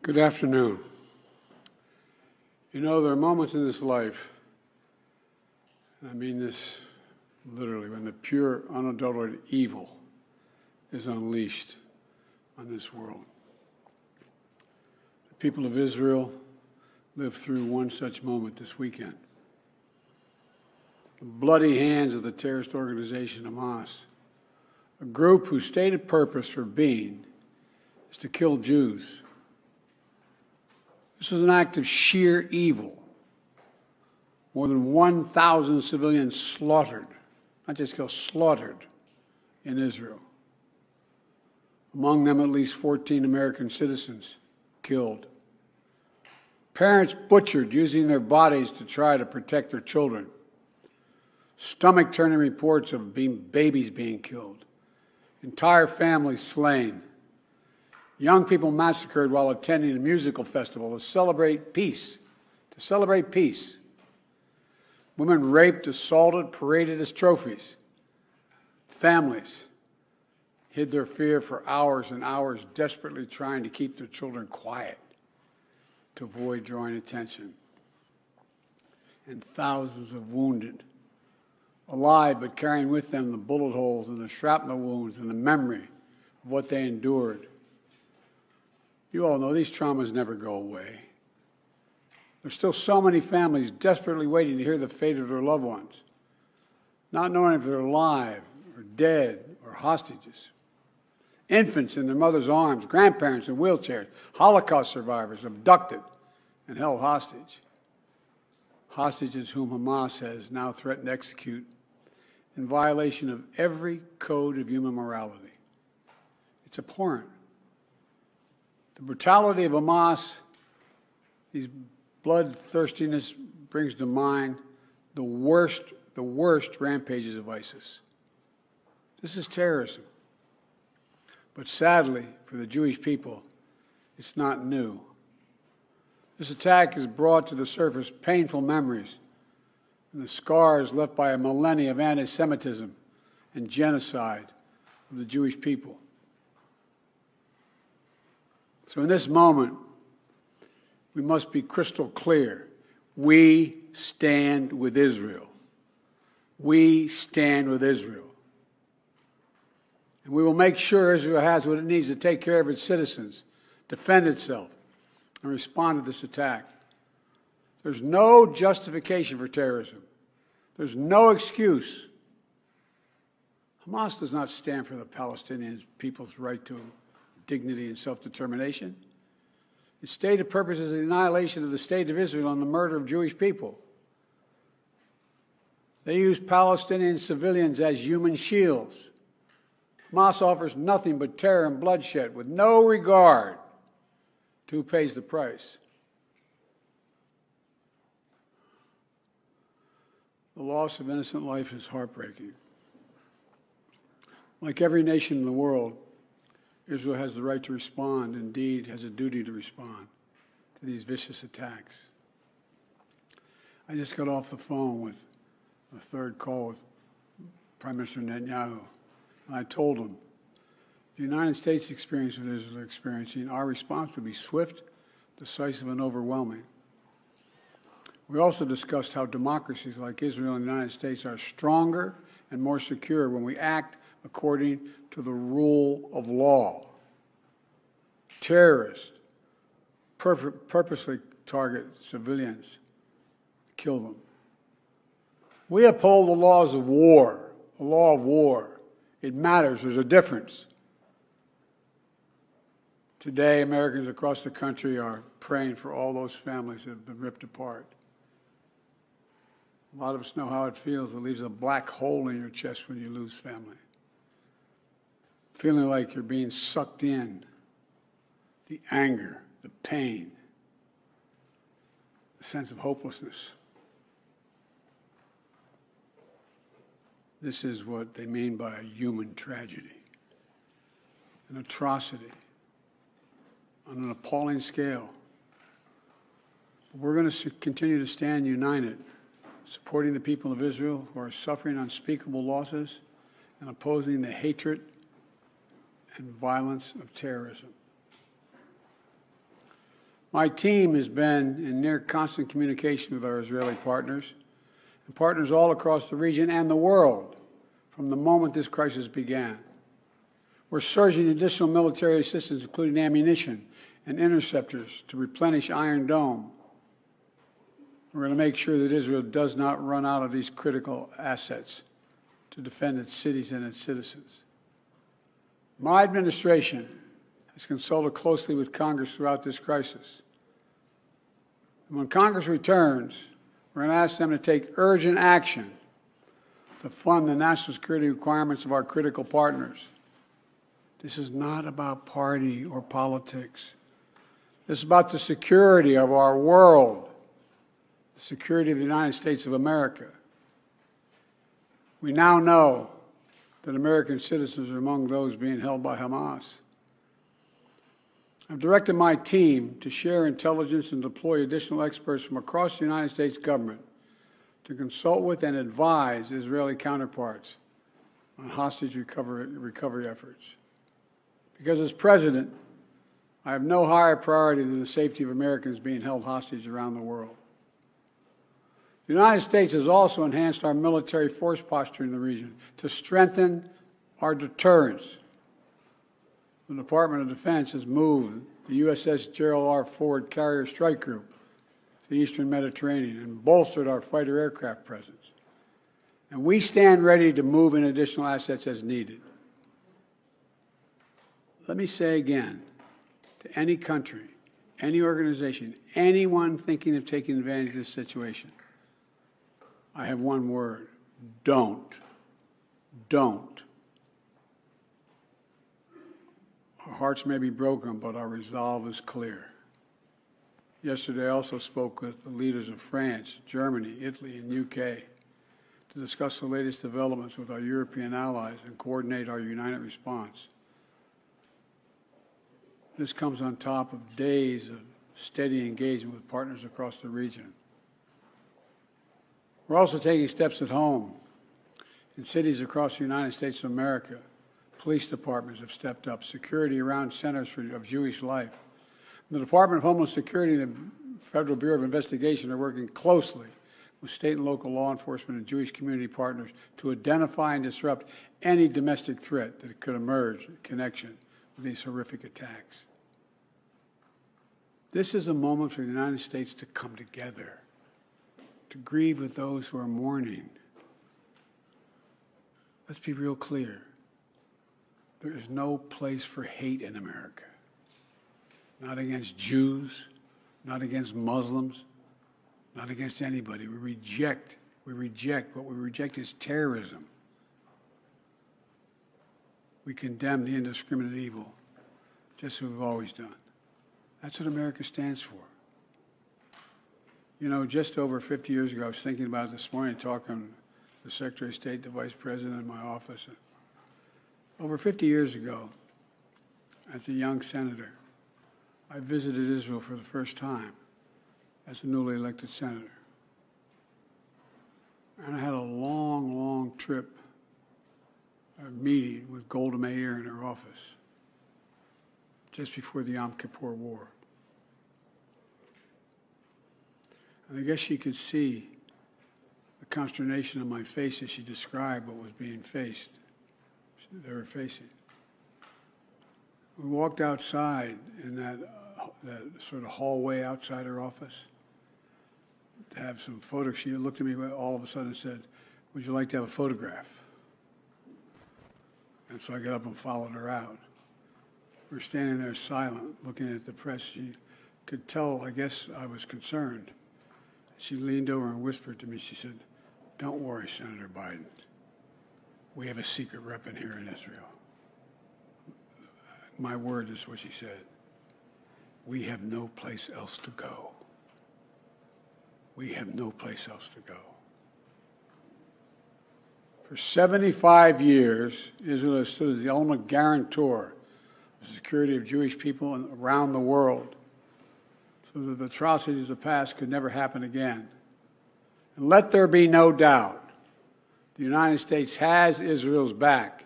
Good afternoon. You know, there are moments in this life, and I mean this literally, when the pure, unadulterated evil is unleashed on this world. The people of Israel lived through one such moment this weekend. The bloody hands of the terrorist organization Hamas, a group whose stated purpose for being is to kill Jews. This was an act of sheer evil. More than 1,000 civilians slaughtered, not just killed, slaughtered in Israel. Among them, at least 14 American citizens killed. Parents butchered using their bodies to try to protect their children. Stomach-turning reports of babies being killed. Entire families slain. Young people massacred while attending a musical festival to celebrate peace. Women raped, assaulted, paraded as trophies. Families hid their fear for hours and hours, desperately trying to keep their children quiet to avoid drawing attention. And thousands of wounded, alive but carrying with them the bullet holes and the shrapnel wounds and the memory of what they endured. You all know these traumas never go away. There's still so many families desperately waiting to hear the fate of their loved ones, not knowing if they're alive or dead or hostages. Infants in their mother's arms, grandparents in wheelchairs, Holocaust survivors abducted and held hostage. Hostages whom Hamas has now threatened to execute in violation of every code of human morality. It's abhorrent. The brutality of Hamas, these bloodthirstiness brings to mind the worst rampages of ISIS. This is terrorism. But sadly, for the Jewish people, it's not new. This attack has brought to the surface painful memories and the scars left by a millennia of anti-Semitism and genocide of the Jewish people. So in this moment, we must be crystal clear. We stand with Israel. We stand with Israel. And we will make sure Israel has what it needs to take care of its citizens, defend itself, and respond to this attack. There's no justification for terrorism. There's no excuse. Hamas does not stand for the Palestinian people's right to dignity and self-determination. Its stated purpose is the annihilation of the state of Israel and the murder of Jewish people. They use Palestinian civilians as human shields. Hamas offers nothing but terror and bloodshed with no regard to who pays the price. The loss of innocent life is heartbreaking. Like every nation in the world, Israel has the right to respond, indeed has a duty to respond to these vicious attacks. I just got off the phone with a third call with Prime Minister Netanyahu, and I told him, the United States experience what Israel is experiencing, our response will be swift, decisive, and overwhelming. We also discussed how democracies like Israel and the United States are stronger and more secure when we act according to the rule of law. Terrorists purposely target civilians, kill them. We uphold the laws of war, the law of war. It matters. There's a difference. Today, Americans across the country are praying for all those families that have been ripped apart. A lot of us know how it feels. It leaves a black hole in your chest when you lose family. Feeling like you're being sucked in. The anger, the pain, the sense of hopelessness. This is what they mean by a human tragedy, an atrocity on an appalling scale. We're going to continue to stand united, supporting the people of Israel who are suffering unspeakable losses and opposing the hatred and violence of terrorism. My team has been in near constant communication with our Israeli partners and partners all across the region and the world from the moment this crisis began. We're surging additional military assistance, including ammunition and interceptors, to replenish Iron Dome. We're going to make sure that Israel does not run out of these critical assets to defend its cities and its citizens. My administration has consulted closely with Congress throughout this crisis. And when Congress returns, we're going to ask them to take urgent action to fund the national security requirements of our critical partners. This is not about party or politics. This is about the security of our world, the security of the United States of America. We now know that American citizens are among those being held by Hamas. I've directed my team to share intelligence and deploy additional experts from across the United States government to consult with and advise Israeli counterparts on hostage recovery efforts. Because as president, I have no higher priority than the safety of Americans being held hostage around the world. The United States has also enhanced our military force posture in the region to strengthen our deterrence. The Department of Defense has moved the USS Gerald R. Ford Carrier Strike Group to the Eastern Mediterranean and bolstered our fighter aircraft presence. And we stand ready to move in additional assets as needed. Let me say again, to any country, any organization, anyone thinking of taking advantage of this situation, I have one word: don't. Don't. Our hearts may be broken, but our resolve is clear. Yesterday I also spoke with the leaders of France, Germany, Italy, and UK to discuss the latest developments with our European allies and coordinate our united response. This comes on top of days of steady engagement with partners across the region. We're also taking steps at home. In cities across the United States of America, police departments have stepped up security around centers of Jewish life. The Department of Homeland Security and the Federal Bureau of Investigation are working closely with state and local law enforcement and Jewish community partners to identify and disrupt any domestic threat that could emerge in connection with these horrific attacks. This is a moment for the United States to come together, to grieve with those who are mourning. Let's be real clear. There is no place for hate in America. Not against Jews, not against Muslims, not against anybody. We reject. What we reject is terrorism. We condemn the indiscriminate evil, just as we've always done. That's what America stands for. You know, just over 50 years ago, I was thinking about it this morning, talking to the Secretary of State, the Vice President in my office. Over 50 years ago, as a young senator, I visited Israel for the first time as a newly elected senator. And I had a long, long trip, a meeting with Golda Meir in her office just before the Yom Kippur War. And I guess she could see the consternation on my face as she described what was being faced. They were facing. We walked outside in that sort of hallway outside her office to have some photos. She looked at me all of a sudden and said, "Would you like to have a photograph?" And so I got up and followed her out. We were standing there silent, looking at the press. She could tell, I guess, I was concerned. She leaned over and whispered to me, she said, "Don't worry, Senator Biden. We have a secret rep in here in Israel." My word is what she said. We have no place else to go. We have no place else to go. For 75 years, Israel has stood as the ultimate guarantor of the security of Jewish people around the world, so that the atrocities of the past could never happen again. And let there be no doubt, the United States has Israel's back.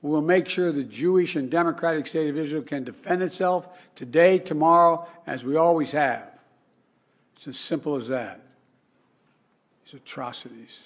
We will make sure the Jewish and democratic state of Israel can defend itself today, tomorrow, as we always have. It's as simple as that. These atrocities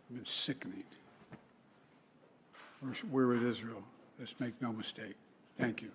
have been sickening. We're with Israel. Let's make no mistake. Thank you.